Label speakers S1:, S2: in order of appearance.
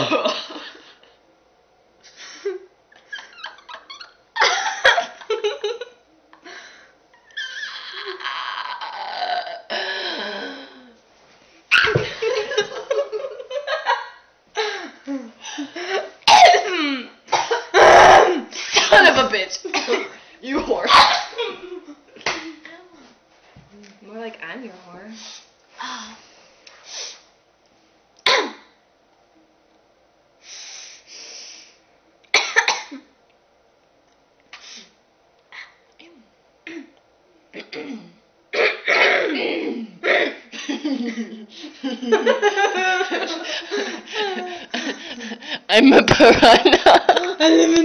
S1: Son of a bitch! You whore. More like I'm your whore. I'm a piranha. I live in